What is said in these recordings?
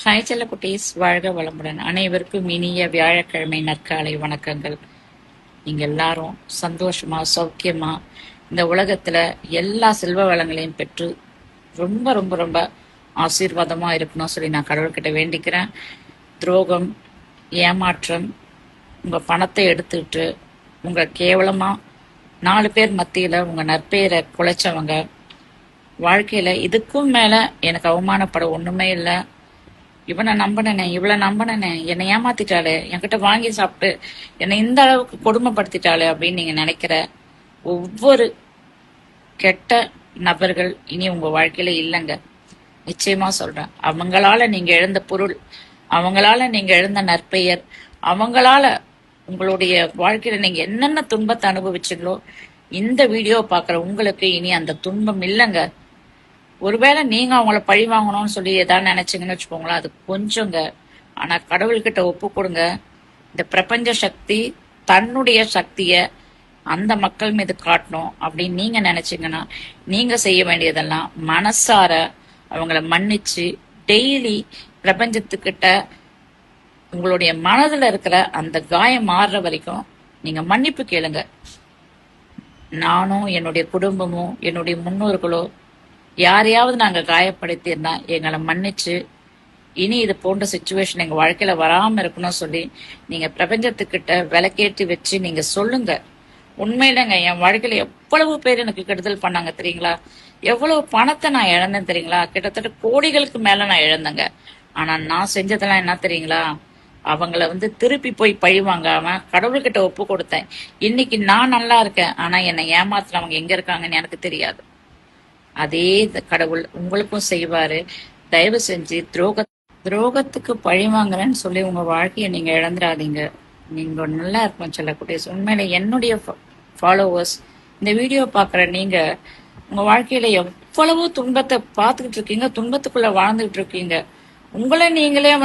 Hi செல்ல குட்டீஸ், வாழ்க வளமுடன். அனைவருக்கும் இனிய வியாழக்கிழமை நற்காலை வணக்கங்கள். நீங்க எல்லாரும் சந்தோஷமா சௌக்கியமா இந்த உலகத்துல எல்லா செல்வ வளங்களையும் பெற்று ரொம்ப ரொம்ப ரொம்ப ஆசீர்வாதமா இருக்கணும் சொல்லி நான் கடவுள்கிட்ட வேண்டிக்கிறேன். துரோகம், ஏமாற்றம், உங்க பணத்தை எடுத்துட்டு உங்க கேவலமா 4 பேர் மத்தியில உங்க நற்பெயரை குலைச்சவங்க வாழ்க்கையில இதுக்கும் மேல எனக்கு அவமானப்பட ஒண்ணுமே இல்லை. இவனை நம்பினனே, இவளை நம்பினனே, என்னை ஏமாத்திட்டாளே, என்கிட்ட வாங்கி சாப்பிட்டு என்னை இந்த அளவுக்கு கொடுமைப்படுத்திட்டாளே அப்படின்னு நீங்க நினைக்கிற ஒவ்வொரு கெட்ட நபர்கள் இனி உங்க வாழ்க்கையில இல்லைங்க. நிச்சயமா சொல்றேன். அவங்களால நீங்க இழந்த பொருள், அவங்களால நீங்க இழந்த நற்பெயர், அவங்களால உங்களுடைய வாழ்க்கையில நீங்க என்னென்ன துன்பத்தை அனுபவிச்சீங்களோ இந்த வீடியோ பாக்குற உங்களுக்கு இனி அந்த துன்பம் இல்லைங்க. ஒருவேளை நீங்க அவங்கள பழி வாங்கணும்னு சொல்லி ஏதாவது நினைச்சீங்கன்னு வச்சுக்கோங்களேன், அது கொஞ்சங்க. ஆனா கடவுள்கிட்ட ஒப்பு கொடுங்க. இந்த பிரபஞ்ச சக்தி தன்னுடைய சக்திய அந்த மக்கள் மீது காட்டணும் அப்படின்னு நீங்க நினைச்சீங்கன்னா நீங்க செய்ய வேண்டியதெல்லாம் மனசார அவங்கள மன்னிச்சு டெய்லி பிரபஞ்சத்துக்கிட்ட உங்களுடைய மனதுல இருக்கிற அந்த காயம் மாறுற வரைக்கும் நீங்க மன்னிப்பு கேளுங்க. நானும் என்னுடைய குடும்பமும் என்னுடைய முன்னோர்களோ யாரையாவது நாங்க காயப்படுத்தியிருந்தா எங்களை மன்னிச்சு இனி இது போன்ற சுச்சுவேஷன் எங்க வாழ்க்கையில வராம இருக்கணும்னு சொல்லி நீங்க பிரபஞ்சத்துக்கிட்ட விளக்கேற்றி வச்சு நீங்க சொல்லுங்க. உண்மையிலங்க என் வாழ்க்கையில எவ்வளவு பேர் எனக்கு கெடுதல் பண்ணாங்க தெரியுங்களா? எவ்வளவு பணத்தை நான் இழந்தேன் தெரியுங்களா? கிட்டத்தட்ட கோடிகளுக்கு மேல நான் இழந்தேங்க. ஆனா நான் செஞ்சதெல்லாம் என்ன தெரியுங்களா? அவங்கள திருப்பி போய் பழி வாங்காம கடவுள்கிட்ட ஒப்பு கொடுத்தேன். இன்னைக்கு நான் நல்லா இருக்கேன். ஆனா என்னை ஏமாத்துறவங்க எங்க இருக்காங்கன்னு எனக்கு தெரியாது. அதே கடவுள் உங்களுக்கும் செய்வாரு. தயவு செஞ்சு துரோகத்துக்கு பழி வாங்குறேன்னு சொல்லி உங்க வாழ்க்கையை நீங்க இழந்துடாதீங்க. நீங்க நல்லா இருக்கும் சொல்ல குட்டீஸ். உண்மையில என்னுடைய ஃபாலோவர்ஸ், இந்த வீடியோ பாக்குற நீங்க உங்க வாழ்க்கையில எவ்வளவோ துன்பத்தை பார்த்துக்கிட்டு இருக்கீங்க, துன்பத்துக்குள்ள வாழ்ந்துகிட்டு இருக்கீங்க. உங்களை நீங்களே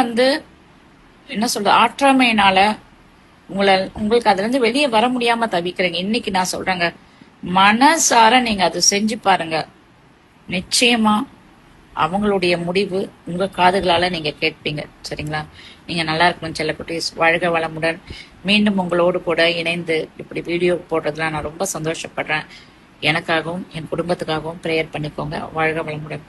என்ன சொல்ற ஆற்றாமையினால உங்களுக்கு அதுல இருந்து வெளியே வர முடியாம தவிக்கிறீங்க. இன்னைக்கு நான் சொல்றேங்க, மனசார நீங்க அதை செஞ்சு பாருங்க. நிச்சயமா அவங்களுடைய முடிவு உங்க காதுகளால நீங்க கேட்பீங்க. சரிங்களா? நீங்க நல்லா இருக்கணும் செல்லக்குட்டீஸ். வாழ்க வளமுடன். மீண்டும் உங்களோடு கூட இணைந்து இப்படி வீடியோ போடுறதுல நான் ரொம்ப சந்தோஷப்படுறேன். எனக்காகவும் என் குடும்பத்துக்காகவும் ப்ரேயர் பண்ணிக்கோங்க. வாழ்க வளமுடன்.